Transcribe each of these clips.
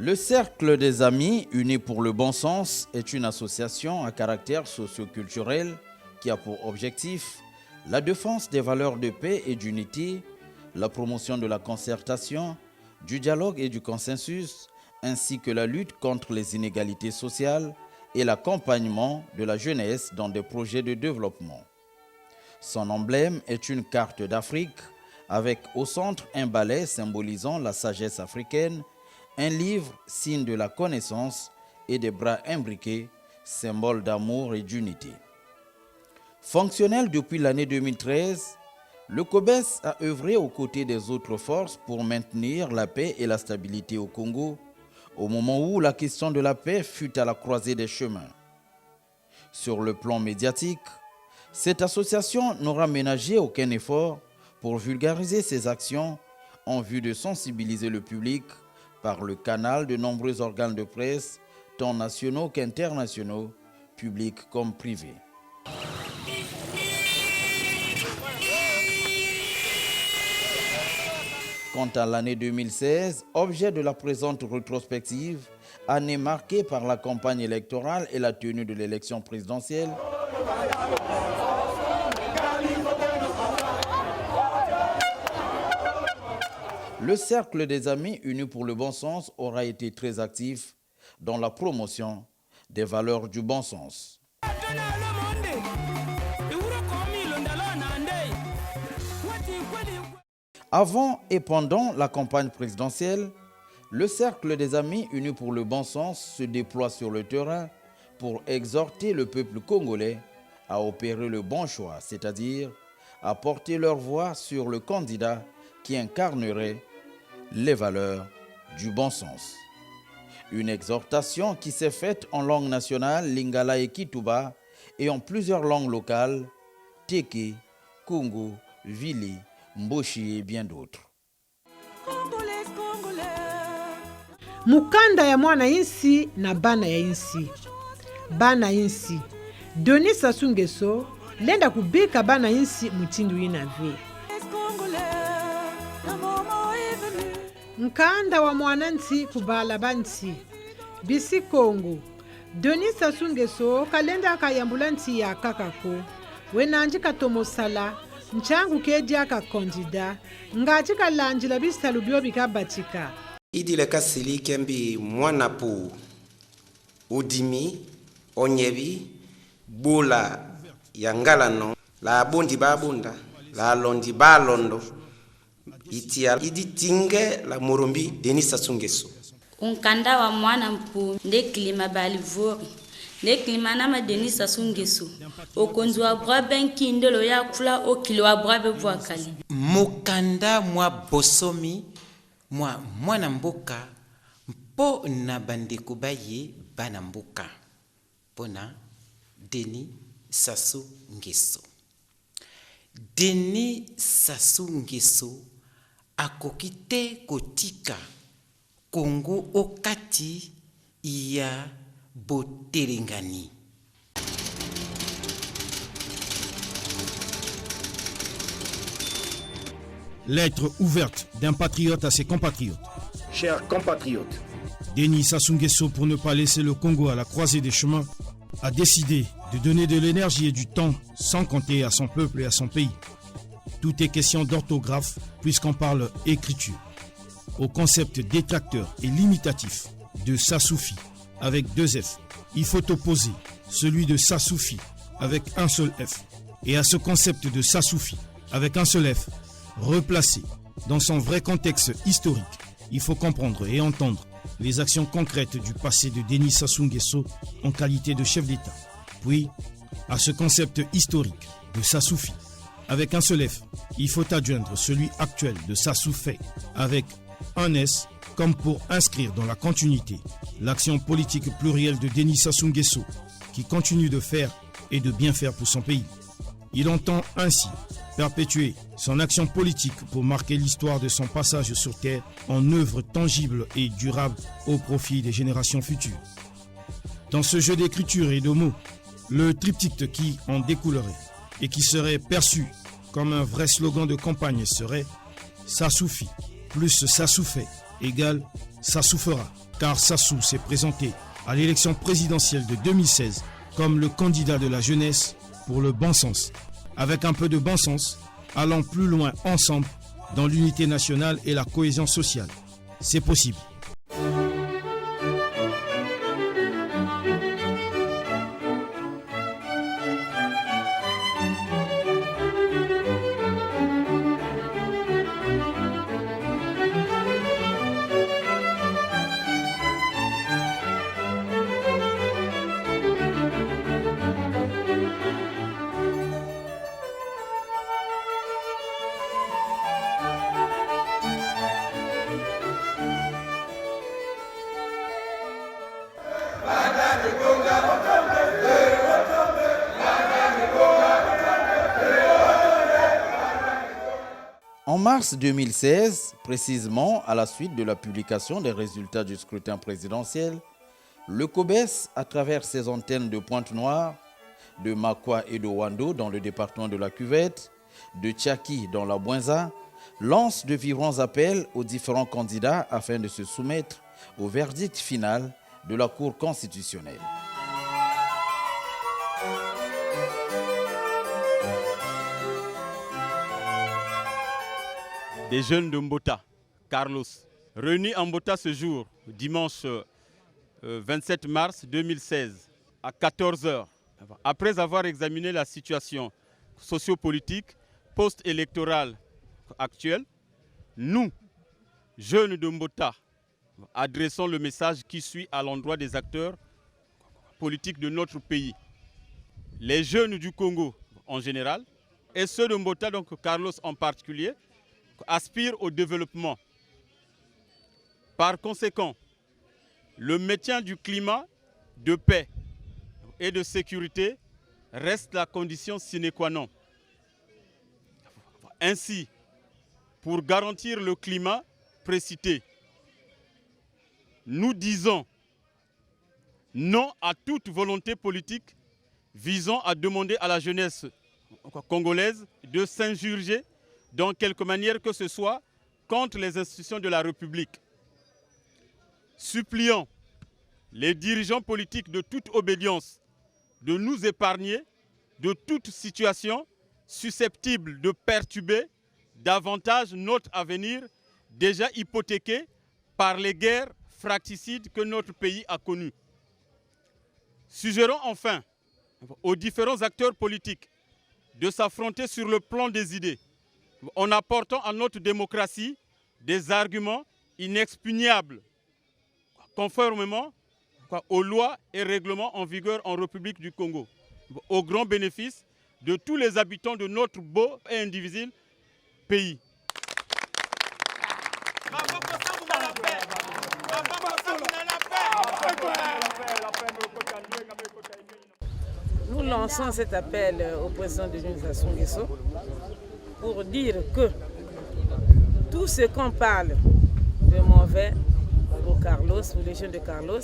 Le Cercle des Amis Unis pour le Bon Sens est une association à caractère socio-culturel qui a pour objectif la défense des valeurs de paix et d'unité, la promotion de la concertation, du dialogue et du consensus, ainsi que la lutte contre les inégalités sociales et l'accompagnement de la jeunesse dans des projets de développement. Son emblème est une carte d'Afrique avec au centre un balai symbolisant la sagesse africaine, un livre, signe de la connaissance, et des bras imbriqués, symbole d'amour et d'unité. Fonctionnel depuis l'année 2013, le COBES a œuvré aux côtés des autres forces pour maintenir la paix et la stabilité au Congo, au moment où la question de la paix fut à la croisée des chemins. Sur le plan médiatique, cette association n'aura ménagé aucun effort pour vulgariser ses actions en vue de sensibiliser le public par le canal de nombreux organes de presse, tant nationaux qu'internationaux, publics comme privés. Quant à l'année 2016, objet de la présente rétrospective, année marquée par la campagne électorale et la tenue de l'élection présidentielle, le Cercle des Amis Unis pour le Bon Sens aura été très actif dans la promotion des valeurs du bon sens. Avant et pendant la campagne présidentielle, le Cercle des Amis Unis pour le Bon Sens se déploie sur le terrain pour exhorter le peuple congolais à opérer le bon choix, c'est-à-dire à porter leur voix sur le candidat qui incarnerait les valeurs du bon sens. Une exhortation qui s'est faite en langue nationale, Lingala et Kituba, et en plusieurs langues locales, Teke, Congo, Vili, Mboshi et bien d'autres. Mukanda ya mwana insi na bana ya insi. Bana insi. Denis Sassou Nguesso lenda kubika bana insi mutindu inave. Nkanda wa mwanansi kubala bansi. Bisi Kongo. Denis Sassou Nguesso kalenda kayambulansi ya kakako. Wenanji katomosala. Nchangu kedia ka kandida. Ngaji kalanjila bisalu bio bikabatika. Idi le kasili kembi mwana pu. Udimi. Onyebi. Bula. Yangalano. La bondi babunda. La londi balondo. Itia idi tinge la morombi Denis Sassou Nguesso. Unkanda wa mwana mpu nde klima balivori. Nde klima nama Denis Sassou Nguesso. Okonzi wa brabe nkindolo ya kula okilo wa brabe bwakali. Mukanda mwa bosomi mwa mwana mboka mpo na bandeko baye bana mboka. Pona Denis Sassou Nguesso. Denis Sassou Nguesso akokite kotika Congo okati ya botelengani. Lettre ouverte d'un patriote à ses compatriotes. Chers compatriotes, Denis Sassou Nguesso, pour ne pas laisser le Congo à la croisée des chemins, a décidé de donner de l'énergie et du temps sans compter à son peuple et à son pays. Tout est question d'orthographe puisqu'on parle écriture. Au concept détracteur et limitatif de Sassoufi avec 2 F, il faut opposer celui de Sassoufi avec un seul F. Et à ce concept de Sassoufi avec un seul F, replacé dans son vrai contexte historique, il faut comprendre et entendre les actions concrètes du passé de Denis Sassou Nguesso en qualité de chef d'État. Puis, à ce concept historique de Sassoufi avec un seul F, il faut adjoindre celui actuel de Sassoufé avec un S comme pour inscrire dans la continuité l'action politique plurielle de Denis Sassou Nguesso qui continue de faire et de bien faire pour son pays. Il entend ainsi perpétuer son action politique pour marquer l'histoire de son passage sur terre en œuvre tangible et durable au profit des générations futures. Dans ce jeu d'écriture et de mots, le triptyque qui en découlerait et qui serait perçu comme un vrai slogan de campagne serait « Sassoufi » plus « Sassoufé » égale Sassou fera. Car Sassou s'est présenté à l'élection présidentielle de 2016 comme le candidat de la jeunesse pour le bon sens. Avec un peu de bon sens, allons plus loin ensemble dans l'unité nationale et la cohésion sociale. C'est possible. En mars 2016, précisément à la suite de la publication des résultats du scrutin présidentiel, le COBES, à travers ses antennes de Pointe-Noire, de Makwa et de Wando dans le département de la Cuvette, de Tchaki dans la Bouinza, lance de vibrants appels aux différents candidats afin de se soumettre au verdict final de la Cour constitutionnelle. Des jeunes de Mbota, Carlos, réunis en Mbota ce jour, dimanche 27 mars 2016, à 14h, après avoir examiné la situation sociopolitique post-électorale actuelle, nous, jeunes de Mbota, adressons le message qui suit à l'endroit des acteurs politiques de notre pays. Les jeunes du Congo en général, et ceux de Mbota, donc Carlos en particulier, aspirent au développement. Par conséquent, le maintien du climat de paix et de sécurité reste la condition sine qua non. Ainsi, pour garantir le climat précité, nous disons non à toute volonté politique visant à demander à la jeunesse congolaise de s'insurger dans quelque manière que ce soit contre les institutions de la République. Suppliant les dirigeants politiques de toute obédience de nous épargner de toute situation susceptible de perturber davantage notre avenir déjà hypothéqué par les guerres fratricides que notre pays a connues. Suggérons enfin aux différents acteurs politiques de s'affronter sur le plan des idées en apportant à notre démocratie des arguments inexpugnables, conformément aux lois et règlements en vigueur en République du Congo, au grand bénéfice de tous les habitants de notre beau et indivisible pays. Nous lançons cet appel au président de l'Union Sassou Nguesso pour dire que tout ce qu'on parle de mauvais pour Carlos, pour les jeunes de Carlos,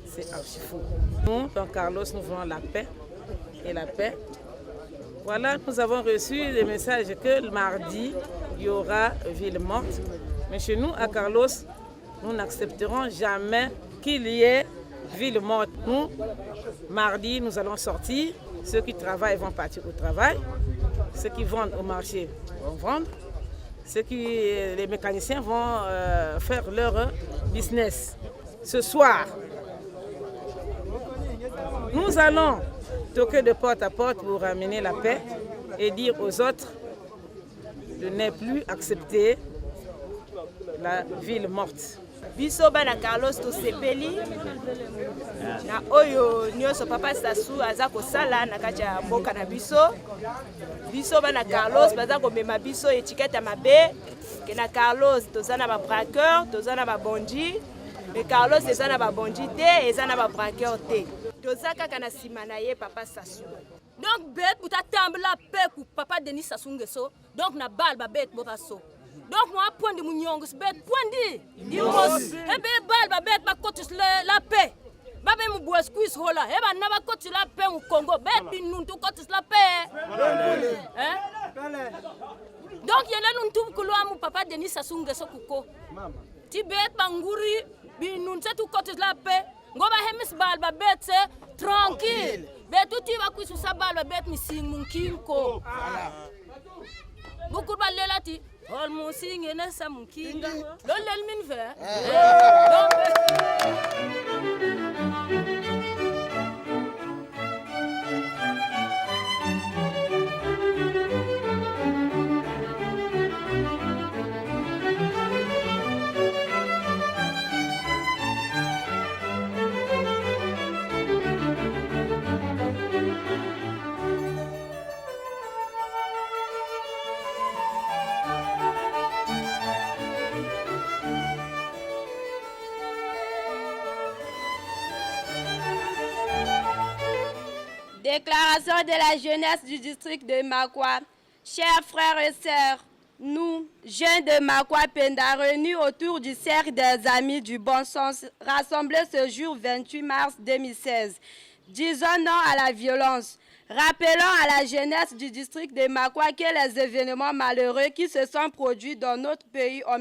c'est archi faux. Nous, dans Carlos, nous voulons la paix et la paix. Voilà, nous avons reçu des messages que le mardi, il y aura ville morte. Mais chez nous, à Carlos, nous n'accepterons jamais qu'il y ait ville morte. Nous, mardi, nous allons sortir. Ceux qui travaillent vont partir au travail. Ceux qui vendent au marché vont vendre. Les mécaniciens vont faire leur business. Ce soir, nous allons toquer de porte à porte pour ramener la paix et dire aux autres de ne plus accepter la ville morte. Biso bana Carlos tosepeli na oyo nyonso papa Sassou aza kosala na kati ya mboka na biso. Biso bana Carlos baza komema biso étiquette mabe ke na Carlos toza na ba braqueur, toza na ba bondi, mais Carlos eza na ba bondi te, eza na ba braqueur te. Toza kaka na sima na ye papa Sassou. Donc bet buta tambla pe ku papa Denis Sassou Nguesso, donc na bal ba bet botaso. Donc moi point de munyongo bet point di dimos ebe bal ba bet ba kotis la paix ba be mu bois squeeze hola eba na ba kotis la paix au Congo bet binuntu kotis la paix hein Donc yele nun tu kulo amu papa Denis Sassou Nguesso kuko. Ti bet banguri bi nun se tu kotis la pe. Ngoba hemis bal ba bet se tranquille. Bet tu va ku sa bal ba bet mi sing mun kinko. Bukur ba lelati ol mun sing ene sa mun kinga. Lo lel min ve. Déclaration de la jeunesse du district de Makwa. Chers frères et sœurs, nous, jeunes de Makwa Penda, réunis autour du cercle des amis du bon sens, rassemblés ce jour 28 mars 2016, disons non à la violence. Rappelons à la jeunesse du district de Makwa que les événements malheureux qui se sont produits dans notre pays en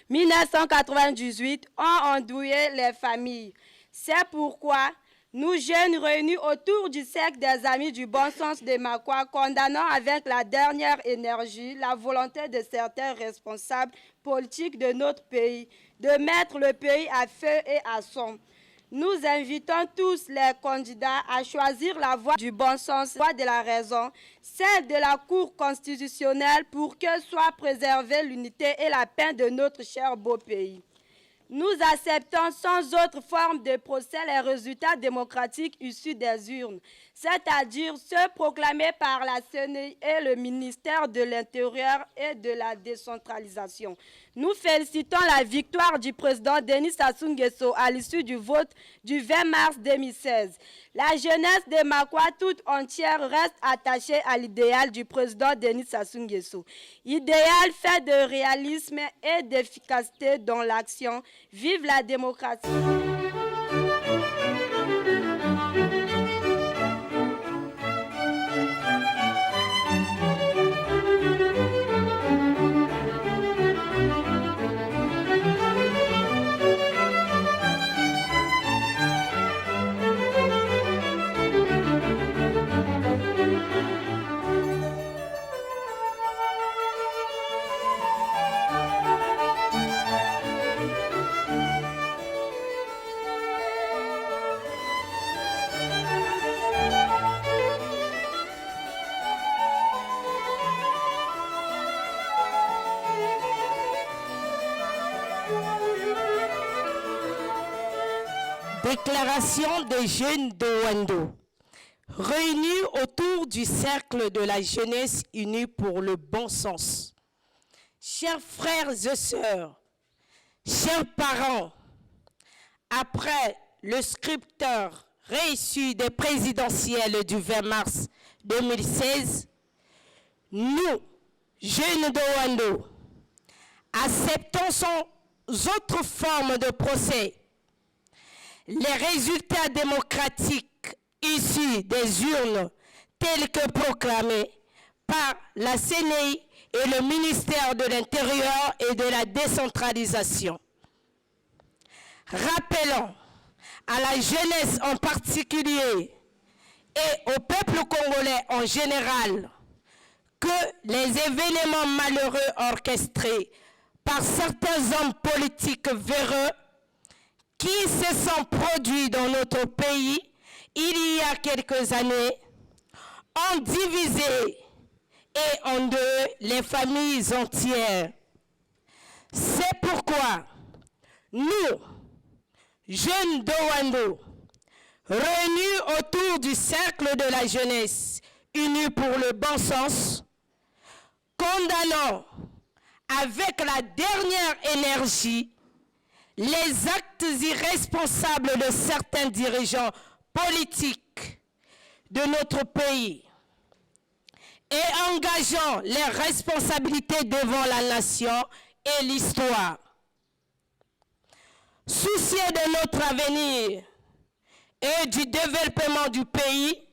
1997-1998 ont endeuillé les familles. C'est pourquoi nous, jeunes réunis autour du cercle des amis du bon sens de Makwa, condamnons avec la dernière énergie la volonté de certains responsables politiques de notre pays de mettre le pays à feu et à sang. Nous invitons tous les candidats à choisir la voie du bon sens, la voie de la raison, celle de la Cour constitutionnelle pour que soit préservée l'unité et la paix de notre cher beau pays. Nous acceptons sans autre forme de procès les résultats démocratiques issus des urnes, c'est-à-dire ceux proclamés par la CENI et le ministère de l'Intérieur et de la décentralisation. Nous félicitons la victoire du président Denis Sassou Nguesso à l'issue du vote du 20 mars 2016. La jeunesse de Makwa toute entière reste attachée à l'idéal du président Denis Sassou Nguesso. Idéal fait de réalisme et d'efficacité dans l'action. Vive la démocratie! Déclaration des jeunes de Wando. Réunis autour du cercle de la jeunesse unie pour le bon sens. Chers frères et sœurs, chers parents, après le scripteur reçu des présidentielles du 20 mars 2016, nous, jeunes de Wando, acceptons sans autre forme de procès les résultats démocratiques issus des urnes tels que proclamés par la CENI et le ministère de l'Intérieur et de la décentralisation. Rappelons à la jeunesse en particulier et au peuple congolais en général que les événements malheureux orchestrés par certains hommes politiques véreux qui se sont produits dans notre pays il y a quelques années ont divisé et endeuillé les familles entières. C'est pourquoi nous, jeunes de Wando, réunis autour du cercle de la jeunesse, unis pour le bon sens, condamnons avec la dernière énergie les actes irresponsables de certains dirigeants politiques de notre pays et engageons les responsabilités devant la nation et l'histoire. Soucieux de notre avenir et du développement du pays,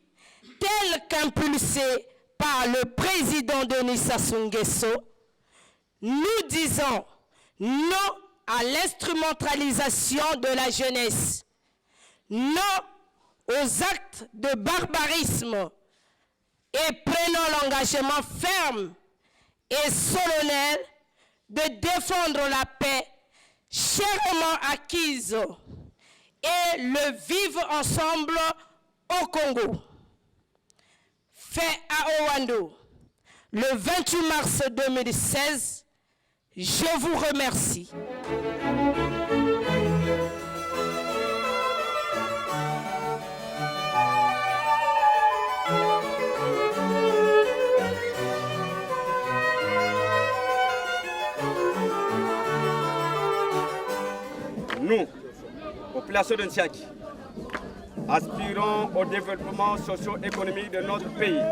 tel qu'impulsé par par le président Denis Sassou Nguesso, nous disons non à l'instrumentalisation de la jeunesse, non aux actes de barbarisme et prenons l'engagement ferme et solennel de défendre la paix chèrement acquise et le vivre ensemble au Congo. Fait à Owando, le 28 mars 2016, je vous remercie. Nous, population de Ntiaki, aspirons au développement socio-économique de notre pays.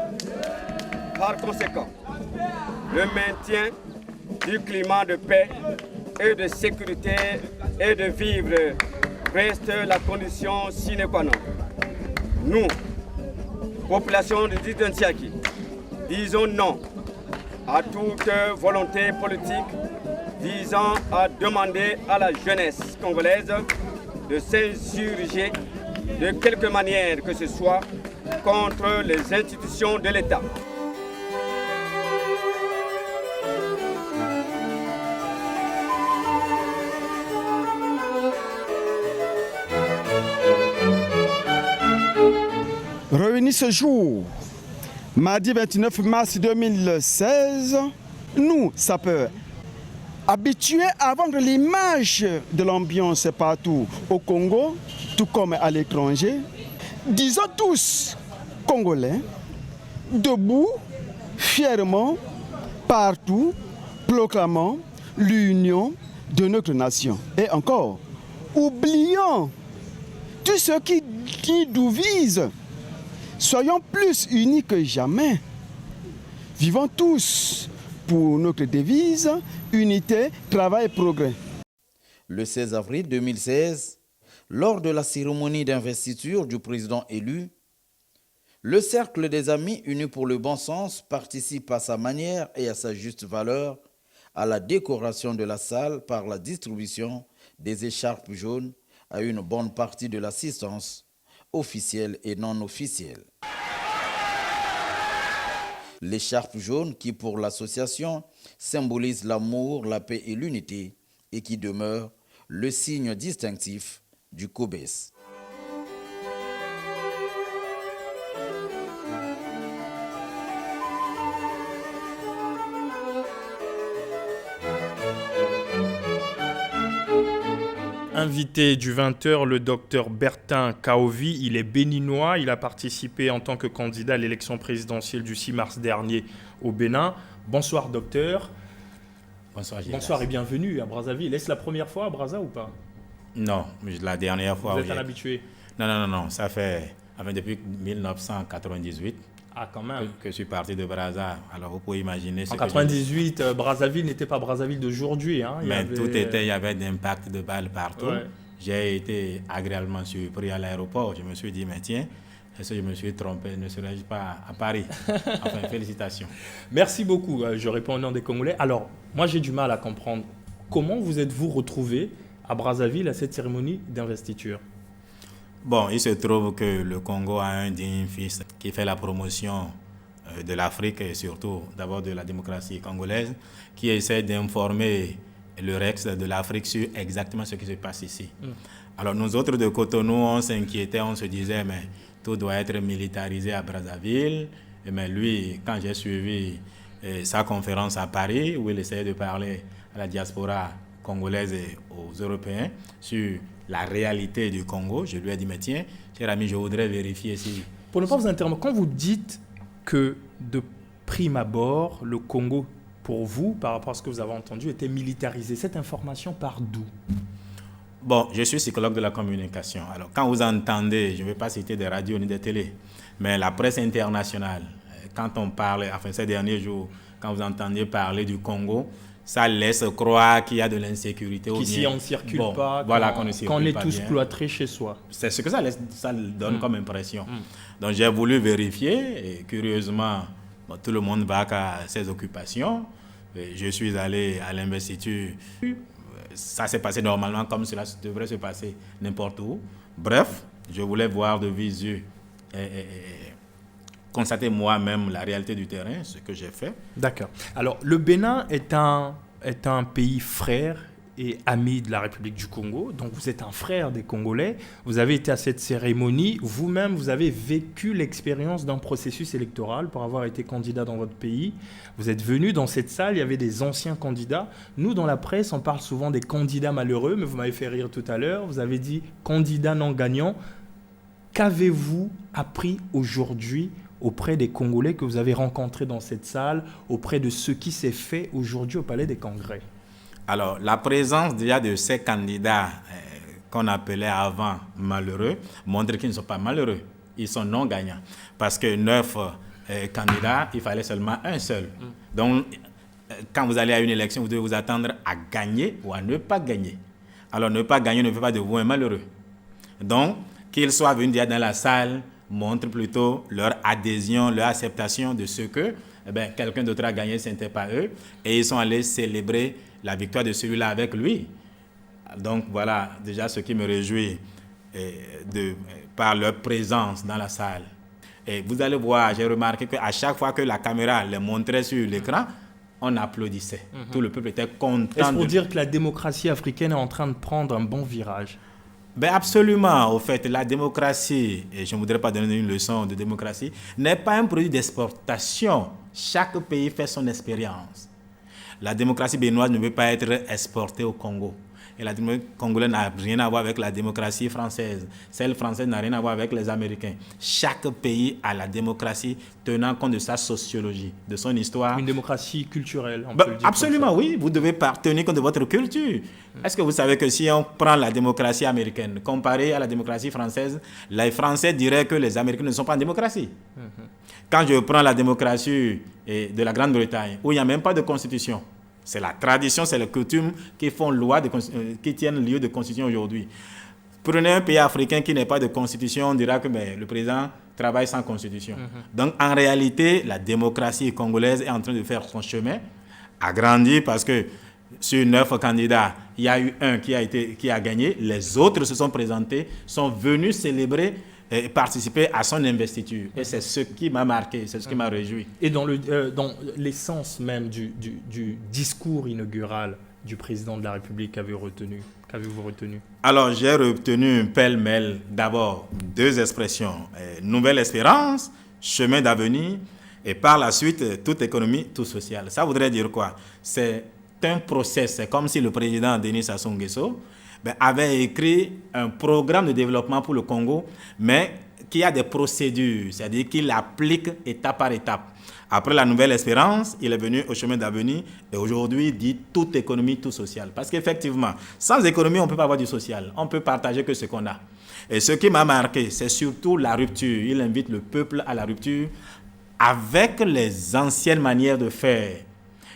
Par conséquent, le maintien du climat de paix et de sécurité et de vivre reste la condition sine qua non. Nous, population de Ntiaki, disons non à toute volonté politique visant à demander à la jeunesse congolaise de s'insurger de quelque manière que ce soit contre les institutions de l'État. Réunis ce jour, mardi 29 mars 2016, nous, sapeurs, habitués à vendre l'image de l'ambiance partout au Congo, tout comme à l'étranger, disons tous, Congolais, debout, fièrement, partout, proclamant l'union de notre nation. Et encore, oublions tout ce qui nous vise. Soyons plus unis que jamais. Vivons tous pour notre devise, unité, travail, progrès. Le 16 avril 2016, lors de la cérémonie d'investiture du président élu, le Cercle des Amis Unis pour le Bon Sens participe à sa manière et à sa juste valeur à la décoration de la salle par la distribution des écharpes jaunes à une bonne partie de l'assistance officielle et non officielle. L'écharpe jaune qui, pour l'association, symbolise l'amour, la paix et l'unité et qui demeure le signe distinctif du COBES. Invité du 20h, le docteur Bertin Kaovi, il est béninois, il a participé en tant que candidat à l'élection présidentielle du 6 mars dernier au Bénin. Bonsoir docteur. Bonsoir Gilles. Bonsoir et bienvenue à Brazzaville. Est-ce la première fois à Brazza ou pas? Non, la dernière fois. Vous êtes un habitué? Non, ça fait depuis 1998. Ah, quand même. Que je suis parti de Brazza. Alors vous pouvez imaginer. En 98, Brazzaville n'était pas Brazzaville d'aujourd'hui. Hein. Il y avait d'impact de balles partout. Ouais. J'ai été agréablement surpris à l'aéroport. Je me suis dit, mais tiens, est-ce que je me suis trompé? Ne serais-je pas à Paris? Enfin, félicitations. Merci beaucoup. Je réponds au nom des Congolais. Alors, moi, j'ai du mal à comprendre. Comment vous êtes-vous retrouvé à Brazzaville à cette cérémonie d'investiture? Bon, il se trouve que le Congo a un digne fils qui fait la promotion de l'Afrique et surtout d'abord de la démocratie congolaise, qui essaie d'informer le reste de l'Afrique sur exactement ce qui se passe ici. Alors nous autres de Cotonou, on s'inquiétait, on se disait mais tout doit être militarisé à Brazzaville. Mais lui, quand j'ai suivi sa conférence à Paris, où il essayait de parler à la diaspora congolaise et aux Européens sur la réalité du Congo, je lui ai dit, mais tiens, cher ami, je voudrais vérifier si... Pour ne pas vous interrompre, quand vous dites que de prime abord, le Congo, pour vous, par rapport à ce que vous avez entendu, était militarisé, cette information part d'où? Bon, je suis psychologue de la communication. Alors, quand vous entendez, je ne vais pas citer des radios ni des télés, mais la presse internationale, quand on parle, enfin ces derniers jours, quand vous entendez parler du Congo, ça laisse croire qu'il y a de l'insécurité. Qu'ici, on ne circule pas, voilà, qu'on est tous cloîtrés chez soi. C'est ce que ça donne comme impression. Donc, j'ai voulu vérifier et curieusement, Bon, tout le monde va à ses occupations. Je suis allé à l'investiture. Ça s'est passé normalement comme cela devrait se passer n'importe où. Bref, je voulais voir de visu et constater moi-même la réalité du terrain, ce que j'ai fait. D'accord. Alors, le Bénin est un pays frère et ami de la République du Congo. Donc, vous êtes un frère des Congolais. Vous avez été à cette cérémonie. Vous-même, vous avez vécu l'expérience d'un processus électoral pour avoir été candidat dans votre pays. Vous êtes venu dans cette salle, il y avait des anciens candidats. Nous, dans la presse, on parle souvent des candidats malheureux, mais vous m'avez fait rire tout à l'heure. Vous avez dit candidat non gagnant. Qu'avez-vous appris aujourd'hui auprès des Congolais que vous avez rencontrés dans cette salle, auprès de ce qui s'est fait aujourd'hui au Palais des Congrès? Alors, la présence déjà de ces candidats qu'on appelait avant malheureux montre qu'ils ne sont pas malheureux. Ils sont non gagnants. Parce que 9 candidats, il fallait seulement un seul. Donc, quand vous allez à une élection, vous devez vous attendre à gagner ou à ne pas gagner. Alors, ne pas gagner ne fait pas de vous un malheureux. Donc, qu'ils soient venus déjà dans la salle montre plutôt leur adhésion, leur acceptation de ce que quelqu'un d'autre a gagné, ce n'était pas eux. Et ils sont allés célébrer la victoire de celui-là avec lui. Donc voilà déjà ce qui me réjouit par leur présence dans la salle. Et vous allez voir, j'ai remarqué qu'à chaque fois que la caméra les montrait sur l'écran, on applaudissait. Tout le peuple était content. Est-ce pour dire que la démocratie africaine est en train de prendre un bon virage? Absolument. Au fait, la démocratie, et je ne voudrais pas donner une leçon de démocratie, n'est pas un produit d'exportation. Chaque pays fait son expérience. La démocratie béninoise ne veut pas être exportée au Congo. Et la démocratie congolaise n'a rien à voir avec la démocratie française. Celle française n'a rien à voir avec les Américains. Chaque pays a la démocratie tenant compte de sa sociologie, de son histoire. Une démocratie culturelle, on peut le dire. Absolument, oui. Vous devez tenir compte de votre culture. Est-ce que vous savez que si on prend la démocratie américaine comparée à la démocratie française, les Français diraient que les Américains ne sont pas en démocratie. Quand je prends la démocratie de la Grande-Bretagne, où il n'y a même pas de constitution, c'est la tradition, c'est les coutumes qui font loi, qui tiennent lieu de constitution aujourd'hui. Prenez un pays africain qui n'a pas de constitution, on dira que le président travaille sans constitution. Donc en réalité, la démocratie congolaise est en train de faire son chemin, a grandi parce que sur 9 candidats, il y a eu un qui a gagné, les autres se sont présentés, sont venus célébrer et participer à son investiture. Et c'est ce qui m'a marqué, c'est ce qui m'a réjoui. Et dans l'essence même du discours inaugural du président de la République, qu'avez-vous retenu? Alors, j'ai retenu pêle-mêle d'abord 2 expressions. Nouvelle espérance, chemin d'avenir, et par la suite, toute économie, tout social. Ça voudrait dire quoi? C'est un process, c'est comme si le président Denis Sassou Nguesso avait écrit un programme de développement pour le Congo, mais qui a des procédures, c'est-à-dire qu'il applique étape par étape. Après la nouvelle espérance, il est venu au chemin d'avenir et aujourd'hui il dit toute économie, tout social. Parce qu'effectivement, sans économie, on ne peut pas avoir du social. On peut partager que ce qu'on a. Et ce qui m'a marqué, c'est surtout la rupture. Il invite le peuple à la rupture avec les anciennes manières de faire.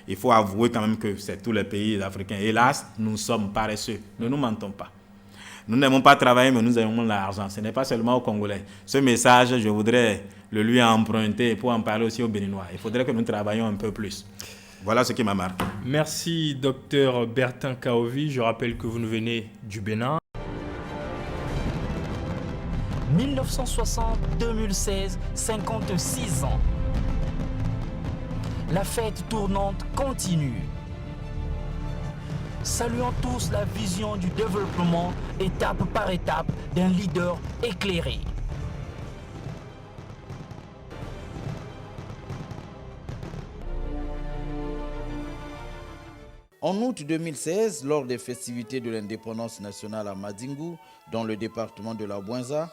Il faut avouer quand même que c'est tous les pays africains. Hélas, nous sommes paresseux. Ne nous mentons pas. Nous n'aimons pas travailler, mais nous aimons l'argent. Ce n'est pas seulement aux Congolais. Ce message, je voudrais le lui emprunter pour en parler aussi aux Béninois. Il faudrait que nous travaillions un peu plus. Voilà ce qui m'a marqué. Merci, Dr Bertin Kaovi. Je rappelle que vous nous venez du Bénin. 1960-2016, 56 ans. La fête tournante continue. Saluons tous la vision du développement, étape par étape, d'un leader éclairé. En août 2016, lors des festivités de l'indépendance nationale à Madingu, dans le département de la Bouinza,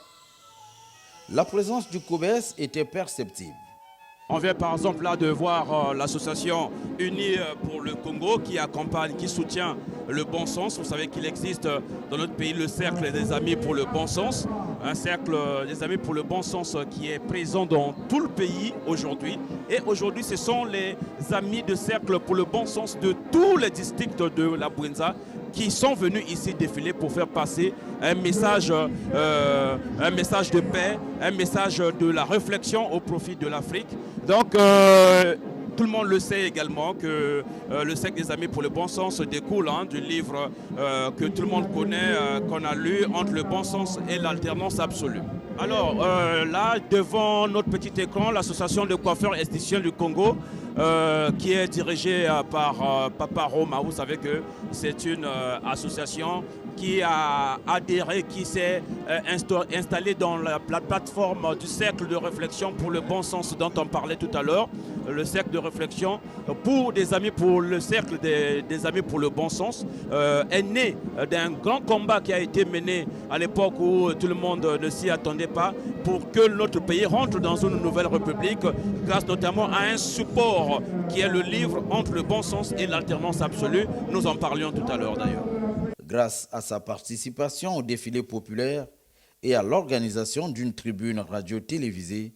la présence du COBES était perceptible. On vient par exemple là de voir l'association Unie pour le Congo qui accompagne, qui soutient le bon sens. Vous savez qu'il existe dans notre pays le cercle des amis pour le bon sens, un cercle des amis pour le bon sens qui est présent dans tout le pays aujourd'hui. Et aujourd'hui, ce sont les amis de cercle pour le bon sens de tous les districts de la Bouenza qui sont venus ici défiler pour faire passer un message de paix, un message de la réflexion au profit de l'Afrique. Donc, tout le monde le sait également que le cercle des amis pour le bon sens découle du livre que tout le monde connaît, qu'on a lu, Entre le bon sens et l'alternance absolue. Alors là, devant notre petit écran, l'association de coiffeurs esthéticiens du Congo, qui est dirigée par Papa Roma. Vous savez que c'est une association qui a adhéré, qui s'est installée dans la plateforme du cercle de réflexion pour le bon sens dont on parlait tout à l'heure. Le cercle de réflexion pour des amis, pour le cercle des amis pour le bon sens, est né d'un grand combat qui a été mené à l'époque où tout le monde ne s'y attendait pas pour que notre pays rentre dans une nouvelle république, grâce notamment à un support qui est le livre Entre le bon sens et l'alternance absolue. Nous en parlions tout à l'heure d'ailleurs. Grâce à sa participation au défilé populaire et à l'organisation d'une tribune radio-télévisée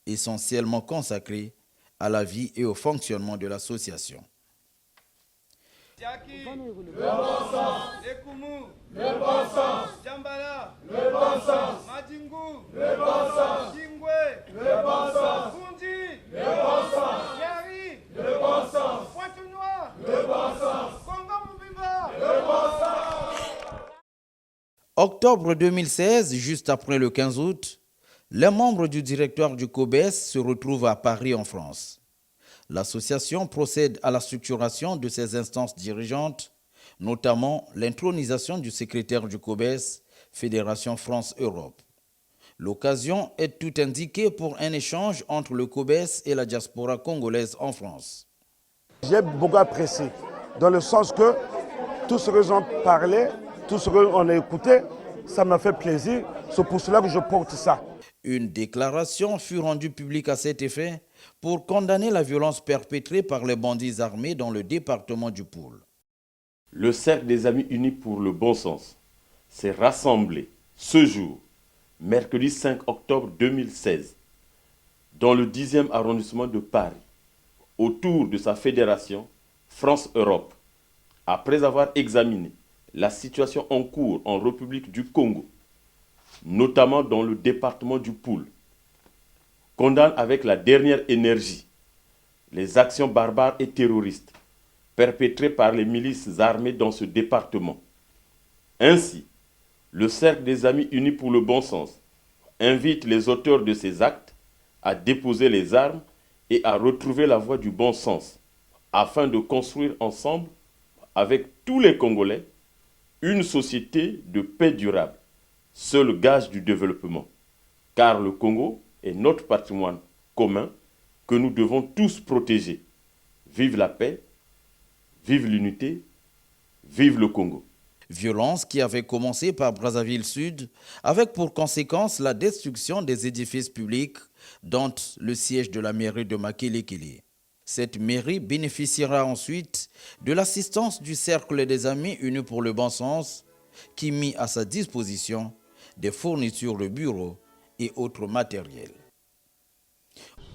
essentiellement consacrée à la vie et au fonctionnement de l'association. Le bon sens. Lekumu. Le bon sens. Djambala. Le bon sens. Madingu. Le bon sens. Kingwe. Le bon sens. Fundi. Le bon sens. Yari. Le bon sens. Pointe-Noire. Le bon sens. Congo Moubiba. Le bon sens. Octobre 2016, juste après le 15 août, les membres du directoire du COBES se retrouvent à Paris en France. L'association procède à la structuration de ses instances dirigeantes, notamment l'intronisation du secrétaire du COBES, Fédération France-Europe. L'occasion est tout indiquée pour un échange entre le COBES et la diaspora congolaise en France. J'ai beaucoup apprécié, dans le sens que tout ce que j'en parlais, tout ce qu'on a écouté, ça m'a fait plaisir. C'est pour cela que je porte ça. Une déclaration fut rendue publique à cet effet pour condamner la violence perpétrée par les bandits armés dans le département du Poul. Le Cercle des Amis Unis pour le Bon Sens s'est rassemblé ce jour, mercredi 5 octobre 2016, dans le 10e arrondissement de Paris, autour de sa fédération France-Europe, après avoir examiné la situation en cours en République du Congo, notamment dans le département du Poul, condamne avec la dernière énergie les actions barbares et terroristes perpétrées par les milices armées dans ce département. Ainsi, le Cercle des Amis Unis pour le Bon Sens invite les auteurs de ces actes à déposer les armes et à retrouver la voie du bon sens, afin de construire ensemble, avec tous les Congolais, une société de paix durable, seul gage du développement, car le Congo est notre patrimoine commun que nous devons tous protéger. Vive la paix, vive l'unité, vive le Congo. Violence qui avait commencé par Brazzaville Sud, avec pour conséquence la destruction des édifices publics, dont le siège de la mairie de Makelekele. Cette mairie bénéficiera ensuite de l'assistance du Cercle des Amis Unis pour le Bon Sens, qui mit à sa disposition des fournitures de bureaux et autres matériels.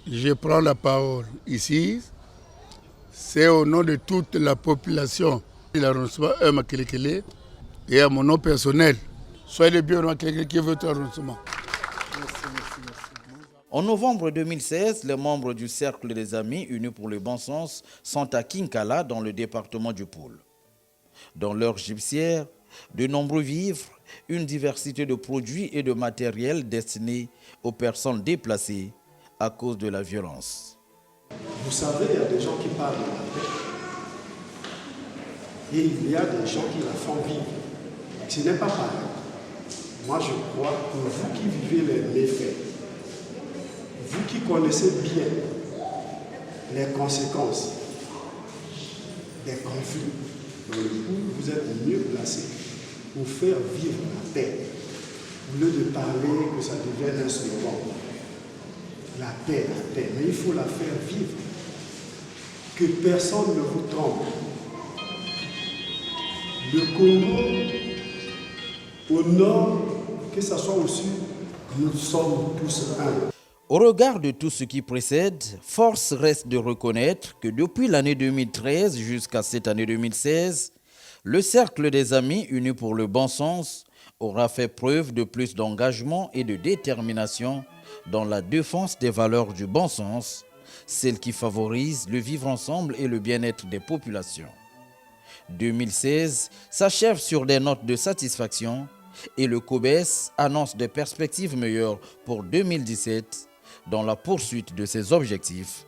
Je prends la parole ici. C'est au nom de toute la population de l'arrondissement Makelekele et à mon nom personnel. Soyez les bienvenus à Makelekele qui est votre arrondissement. En novembre 2016, les membres du Cercle des Amis Unis pour le Bon Sens sont à Kinkala, dans le département du Poul. Dans leur gibecière, de nombreux vivres, une diversité de produits et de matériel destinés aux personnes déplacées à cause de la violence. Vous savez, il y a des gens qui parlent de la paix et il y a des gens qui la font vivre. Ce n'est pas pareil. Moi, je crois que vous qui vivez les faits, vous qui connaissez bien les conséquences des conflits dans le Poul, vous êtes mieux placés pour faire vivre la paix, au lieu de parler que ça devienne un slogan. La paix, mais il faut la faire vivre. Que personne ne vous trompe. le Congo, au nord, que ce soit au sud, nous sommes tous un. Au regard de tout ce qui précède, force reste de reconnaître que depuis l'année 2013 jusqu'à cette année 2016, le Cercle des Amis Unis pour le Bon Sens aura fait preuve de plus d'engagement et de détermination dans la défense des valeurs du bon sens, celles qui favorisent le vivre ensemble et le bien-être des populations. 2016 s'achève sur des notes de satisfaction et le COBES annonce des perspectives meilleures pour 2017 dans la poursuite de ses objectifs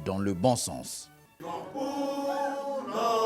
dans le bon sens. Non.